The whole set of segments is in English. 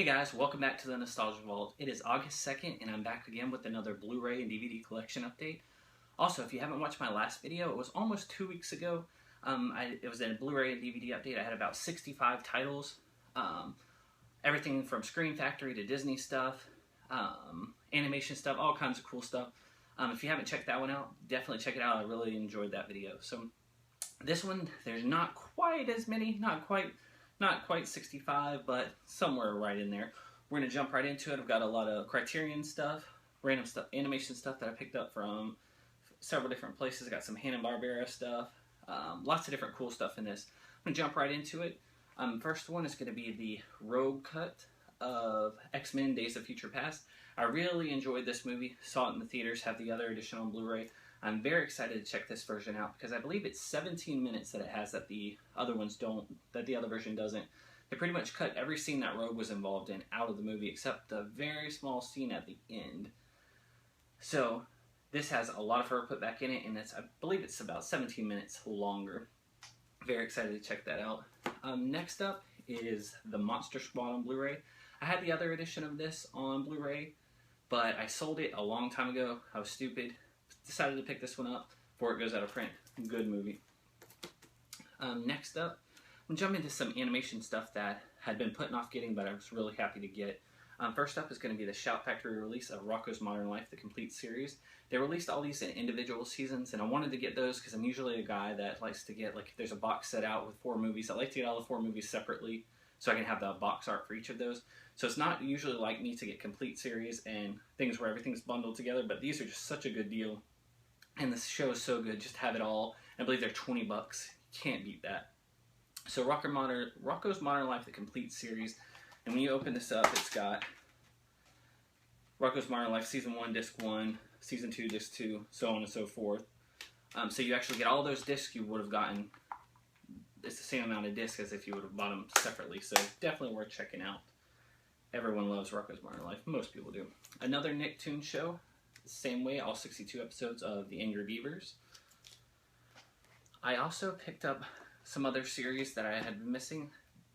Hey guys, welcome back to the Nostalgia Vault. It is August 2nd and I'm back again with another Blu-ray and DVD collection update. Also, if you haven't watched my last video, it was almost 2 weeks ago. It was a Blu-ray and DVD update. I had about 65 titles. Everything from Screen Factory to Disney stuff, animation stuff, all kinds of cool stuff. If you haven't checked that one out, definitely check it out. I really enjoyed that video. So this one, there's not quite as many, not quite 65, but somewhere right in there. We're going to jump right into it. I've got a lot of Criterion stuff, random stuff, animation stuff that I picked up from several different places. I got some Hanna-Barbera stuff, lots of different cool stuff in this. I'm going to jump right into it. First one is going to be the Rogue cut of X-Men Days of Future Past. I really enjoyed this movie, saw it in the theaters, have the other edition on Blu-ray. I'm very excited to check this version out because I believe it's 17 minutes that it has that the other ones don't, that the other version doesn't. They pretty much cut every scene that Rogue was involved in out of the movie except the very small scene at the end. So this has a lot of her put back in it, and I believe it's about 17 minutes longer. Very excited to check that out. Next up is the Monster Squad on Blu-ray. I had the other edition of this on Blu-ray, but I sold it a long time ago. I was stupid. Decided to pick this one up before it goes out of print. Good movie. Next up, I'm jumping into some animation stuff that had been putting off getting, but I was really happy to get. First up is going to be the Shout Factory release of Rocko's Modern Life, the complete series. They released all these in individual seasons, and I wanted to get those because I'm usually a guy that likes to get, like, if there's a box set out with 4 movies, I like to get all the 4 movies separately so I can have the box art for each of those. So it's not usually like me to get complete series and things where everything's bundled together, but these are just such a good deal. And this show is so good, just have it all. I believe they're 20 bucks. Can't beat that. So Rocko's Modern Life, the complete series. And when you open this up, it's got Rocko's Modern Life Season 1, Disc 1, Season 2, Disc 2, so on and so forth. So you actually get all those discs you would have gotten. It's the same amount of discs as if you would have bought them separately. So definitely worth checking out. Everyone loves Rocko's Modern Life. Most people do. Another Nicktoons show. Same way, all 62 episodes of The Angry Beavers. I also picked up some other series that I had been missing.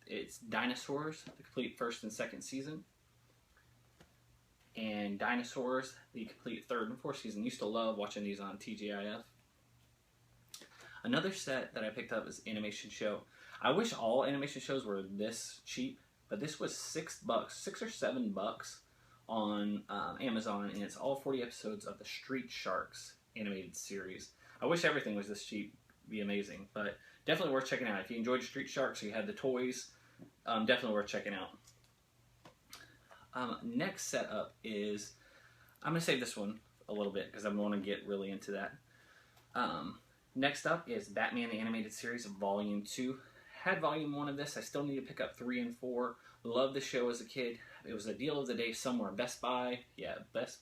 It's Dinosaurs, the complete 1st and 2nd season. And Dinosaurs, the complete 3rd and 4th season. Used to love watching these on TGIF. Another set that I picked up is Animation Show. I wish all animation shows were this cheap, but this was $6, $6 or $7 on Amazon, and it's all 40 episodes of the Street Sharks animated series. I wish everything was this cheap. It'd be amazing, but definitely worth checking out. If you enjoyed Street Sharks, or you had the toys, definitely worth checking out. Next setup is, I'm going to save this one a little bit because I want to get really into that. Next up is Batman the Animated Series Volume 2. Had Volume 1 of this. I still need to pick up 3 and 4. Loved the show as a kid. It was a deal of the day somewhere. Best Buy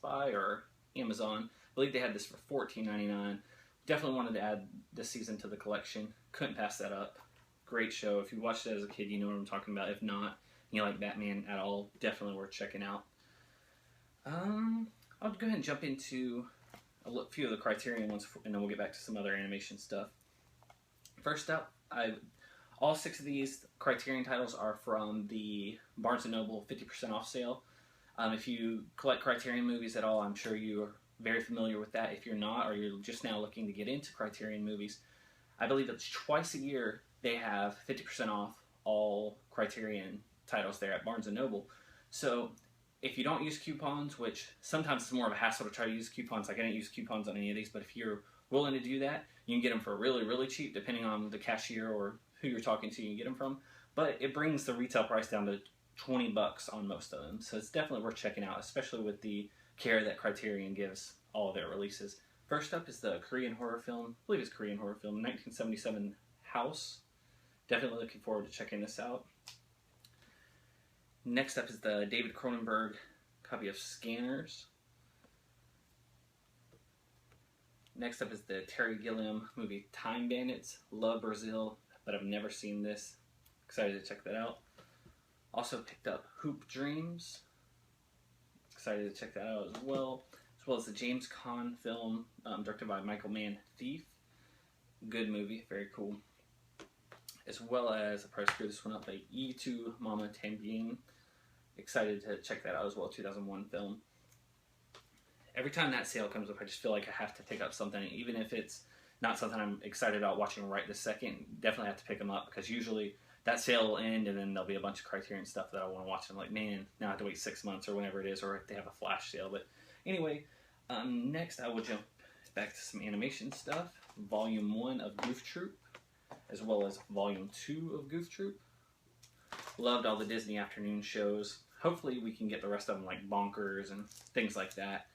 or Amazon. I believe they had this for $14.99. Definitely wanted to add this season to the collection. Couldn't pass that up. Great show. If you watched it as a kid, you know what I'm talking about. If not, you like Batman at all, definitely worth checking out. I'll go ahead and jump into a few of the Criterion ones, and then we'll get back to some other animation stuff. First up, all 6 of these Criterion titles are from the Barnes & Noble 50% off sale. If you collect Criterion movies at all, I'm sure you're very familiar with that. If you're not, or you're just now looking to get into Criterion movies, I believe it's twice a year they have 50% off all Criterion titles there at Barnes & Noble. So if you don't use coupons, which sometimes it's more of a hassle to try to use coupons, like I didn't use coupons on any of these, but if you're willing to do that, you can get them for really, really cheap, depending on the cashier or who you're talking to, you can get them from. But it brings the retail price down to 20 bucks on most of them. So it's definitely worth checking out, especially with the care that Criterion gives all of their releases. First up is the Korean horror film, I believe it's Korean horror film, 1977 House. Definitely looking forward to checking this out. Next up is the David Cronenberg copy of Scanners. Next up is the Terry Gilliam movie Time Bandits. Love Brazil, but I've never seen this. Excited to check that out. Also picked up Hoop Dreams. Excited to check that out as well as the James Caan film directed by Michael Mann, Thief. Good movie, very cool. As well as, I probably screwed this one up, like E2 Mama Tambien. excited to check that out as well. 2001 film. Every time that sale comes up, I just feel like I have to pick up something, even if it's not something I'm excited about watching right this second. Definitely have to pick them up, because usually that sale will end and then there'll be a bunch of Criterion stuff that I want to watch. I'm like, man, now I have to wait 6 months or whenever it is, or if they have a flash sale. But anyway, next I will jump back to some animation stuff. Volume 1 of Goof Troop, as well as Volume 2 of Goof Troop. Loved all the Disney afternoon shows. Hopefully we can get the rest of them, like Bonkers and things like that.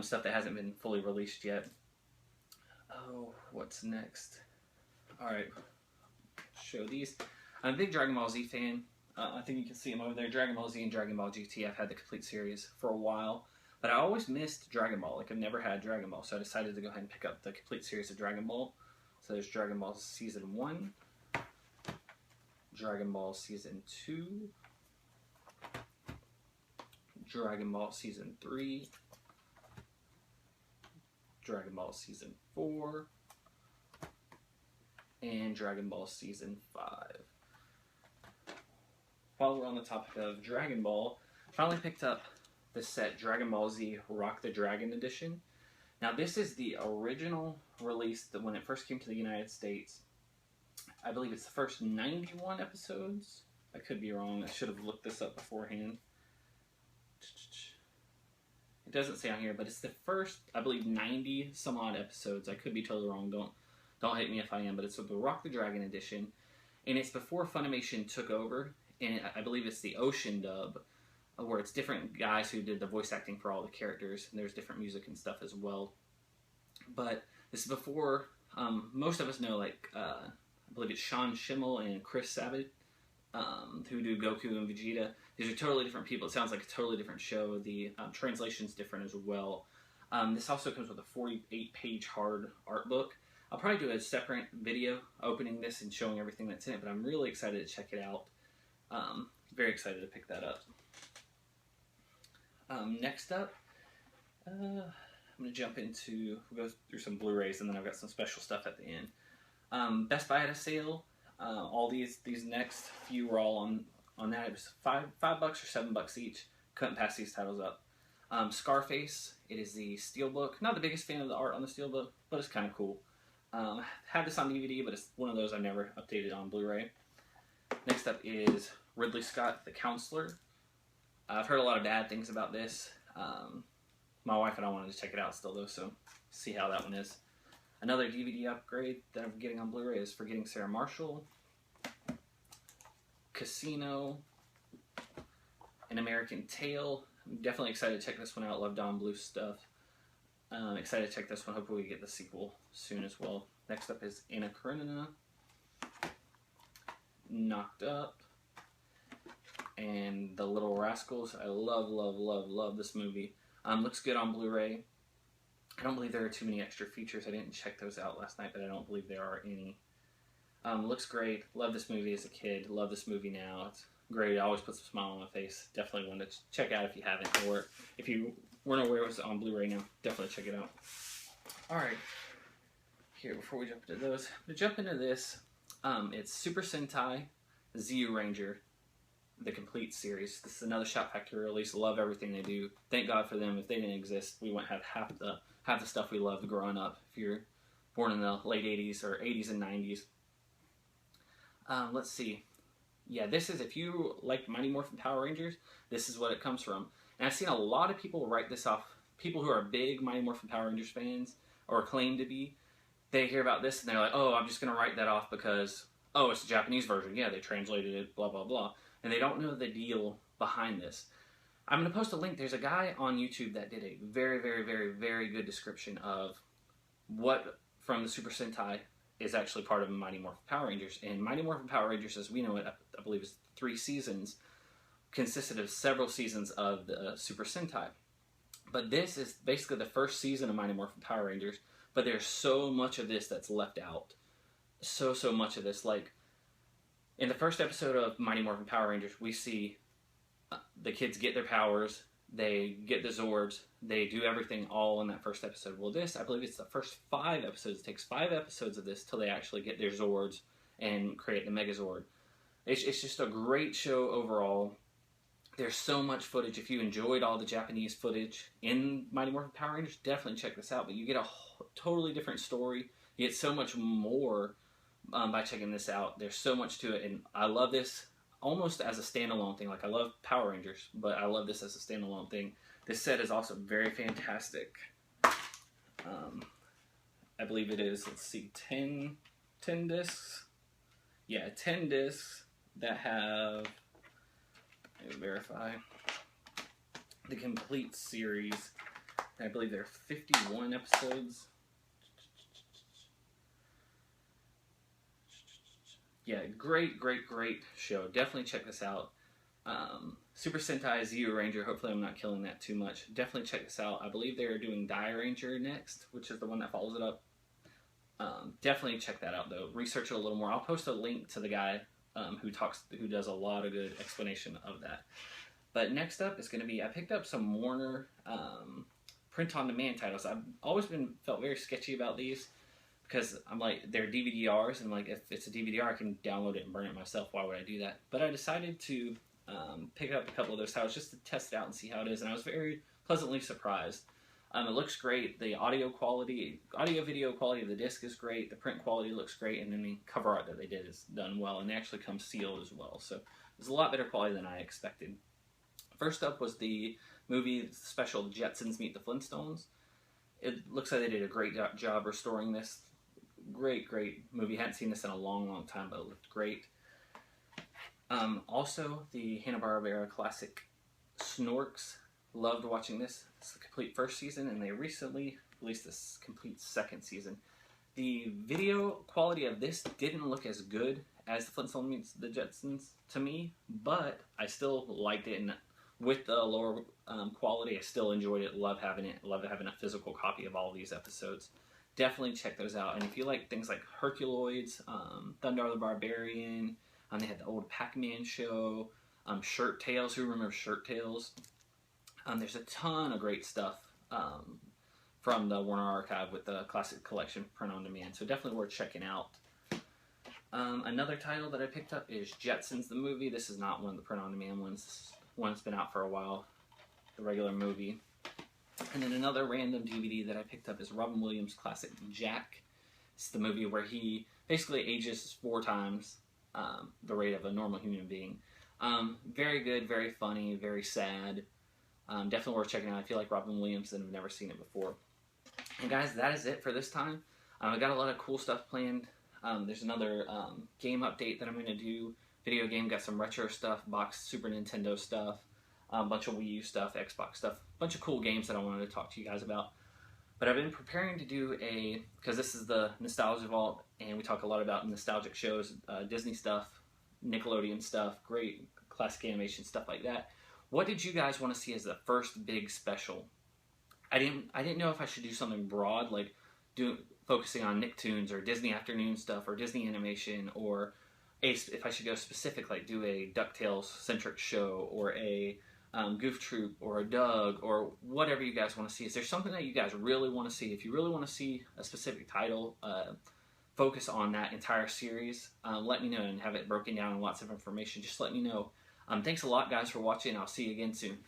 Stuff that hasn't been fully released yet. Oh, what's next? Alright, show these. I'm a big Dragon Ball Z fan. I think you can see them over there. Dragon Ball Z and Dragon Ball GT. I've had the complete series for a while, but I always missed Dragon Ball. Like, I've never had Dragon Ball, so I decided to go ahead and pick up the complete series of Dragon Ball. So there's Dragon Ball Season 1, Dragon Ball Season 2, Dragon Ball Season 3, Dragon Ball Season 4, and Dragon Ball Season 5. While we're on the topic of Dragon Ball, I finally picked up the set Dragon Ball Z Rock the Dragon Edition. Now this is the original release that when it first came to the United States. I believe it's the first 91 episodes. I could be wrong. I should have looked this up beforehand. It doesn't say on here, but it's the first, I believe, 90 some odd episodes. I could be totally wrong. Don't hate me if I am, but it's the Rock the Dragon edition, and it's before Funimation took over, and I believe it's the Ocean dub, where it's different guys who did the voice acting for all the characters, and there's different music and stuff as well. But this is before most of us know, like I believe it's Sean Schimmel and Chris Sabat, who do Goku and Vegeta. These are totally different people. It sounds like a totally different show. The translation's different as well. This also comes with a 48-page hard art book. I'll probably do a separate video opening this and showing everything that's in it, but I'm really excited to check it out. Very excited to pick that up. Next up, I'm going to jump into, we'll go through some Blu-rays, and then I've got some special stuff at the end. Best Buy had a sale. All these next few were all on that. It was $5 or $7 each. Couldn't pass these titles up. Scarface, it is the Steelbook. Not the biggest fan of the art on the Steelbook, but it's kind of cool. Had this on DVD, but it's one of those I've never updated on Blu-ray. Next up is Ridley Scott, The Counselor. I've heard a lot of bad things about this. My wife and I wanted to check it out still, though, so see how that one is. Another DVD upgrade that I'm getting on Blu-ray is Forgetting Sarah Marshall, Casino, An American Tail. I'm definitely excited to check this one out. Love Don Bluth stuff. Excited to check this one. Hopefully we get the sequel soon as well. Next up is Anna Karenina, Knocked Up, and The Little Rascals. I love this movie. Looks good on Blu-ray. I don't believe there are too many extra features. I didn't check those out last night, but I don't believe there are any. Looks great. Love this movie as a kid. Love this movie now. It's great. It always puts a smile on my face. Definitely one to check out if you haven't, or if you weren't aware it was on Blu-ray now, definitely check it out. Alright. Here, before we jump into those, I'm going to jump into this. It's Super Sentai Zyu Ranger, the complete series. This is another Shout Factory release. Love everything they do. Thank God for them. If they didn't exist, we wouldn't have half the stuff we loved growing up. If you're born in the late 80s or 80s and 90s. Let's see. Yeah, this is, if you like Mighty Morphin Power Rangers, this is what it comes from. And I've seen a lot of people write this off. People who are big Mighty Morphin Power Rangers fans, or claim to be, they hear about this and they're like, oh, I'm just going to write that off because, oh, it's the Japanese version. Yeah, they translated it, blah, blah, blah. And they don't know the deal behind this. I'm going to post a link. There's a guy on YouTube that did a very, very, very, very good description of what from the Super Sentai is actually part of Mighty Morphin Power Rangers. And Mighty Morphin Power Rangers, as we know it, I believe is 3 seasons, consisted of several seasons of the Super Sentai. But this is basically the first season of Mighty Morphin Power Rangers, but there's so much of this that's left out. So much of this. Like, in the first episode of Mighty Morphin Power Rangers, we see the kids get their powers, they get the Zords, they do everything all in that first episode. Well, this, I believe it's the first 5 episodes. It takes 5 episodes of this till they actually get their Zords and create the Megazord. It's just a great show overall. There's so much footage. If you enjoyed all the Japanese footage in Mighty Morphin Power Rangers, definitely check this out. But you get a totally different story. You get so much more by checking this out. There's so much to it, and I love this almost as a standalone thing. Like, I love Power Rangers, but I love this as a standalone thing. This set is also very fantastic. I believe it is, let's see, 10 discs? Yeah, 10 discs that have, let me verify, the complete series. I believe there are 51 episodes. Yeah, great show. Definitely check this out. Super Sentai Zeo Ranger. Hopefully I'm not killing that too much. Definitely check this out. I believe they're doing Die Ranger next, which is the one that follows it up. Definitely check that out, though. Research it a little more. I'll post a link to the guy who does a lot of good explanation of that. But next up is going to be, I picked up some Warner print-on-demand titles. I've always felt very sketchy about these, because I'm like, they're DVDRs, and like, if it's a DVDR, I can download it and burn it myself. Why would I do that? But I decided to pick up a couple of those titles just to test it out and see how it is, and I was very pleasantly surprised. It looks great. The audio video quality of the disc is great. The print quality looks great, and then the cover art that they did is done well, and they actually come sealed as well. So it's a lot better quality than I expected. First up was the movie special Jetsons Meet the Flintstones. It looks like they did a great job restoring this. Great movie. Hadn't seen this in a long time, but it looked great. Also, the Hanna-Barbera classic Snorks. Loved watching this. It's the complete first season, and they recently released this complete second season. The video quality of this didn't look as good as the Flintstones Meets the Jetsons to me, but I still liked it, and with the lower quality, I still enjoyed it. Love having it. Love having a physical copy of all of these episodes. Definitely check those out. And if you like things like Herculoids, Thunder the Barbarian, they had the old Pac-Man show, Shirt Tales. Who remembers Shirt Tales? There's a ton of great stuff from the Warner Archive with the classic collection print on demand. So definitely worth checking out. Another title that I picked up is Jetsons the movie. This is not one of the print on demand ones. This is one that's been out for a while. The regular movie. And then another random DVD that I picked up is Robin Williams' classic Jack. It's the movie where he basically ages 4 times the rate of a normal human being. Very good, very funny, very sad. Definitely worth checking out. I feel like Robin Williams, and I've never seen it before. And guys, that is it for this time. I got a lot of cool stuff planned. There's another game update that I'm going to do. Video game, got some retro stuff, box Super Nintendo stuff, a bunch of Wii U stuff, Xbox stuff, a bunch of cool games that I wanted to talk to you guys about. But I've been preparing to do because this is the Nostalgia Vault, and we talk a lot about nostalgic shows, Disney stuff, Nickelodeon stuff, great classic animation, stuff like that. What did you guys want to see as the first big special? I didn't know if I should do something broad, like focusing on Nicktoons or Disney Afternoon stuff or Disney Animation, or if I should go specific, like do a DuckTales-centric show or a Goof Troop or a Doug or whatever you guys want to see. Is there something that you guys really want to see? If you really want to see a specific title, focus on that entire series, let me know, and have it broken down in lots of information. Just let me know. Thanks a lot, guys, for watching. I'll see you again soon.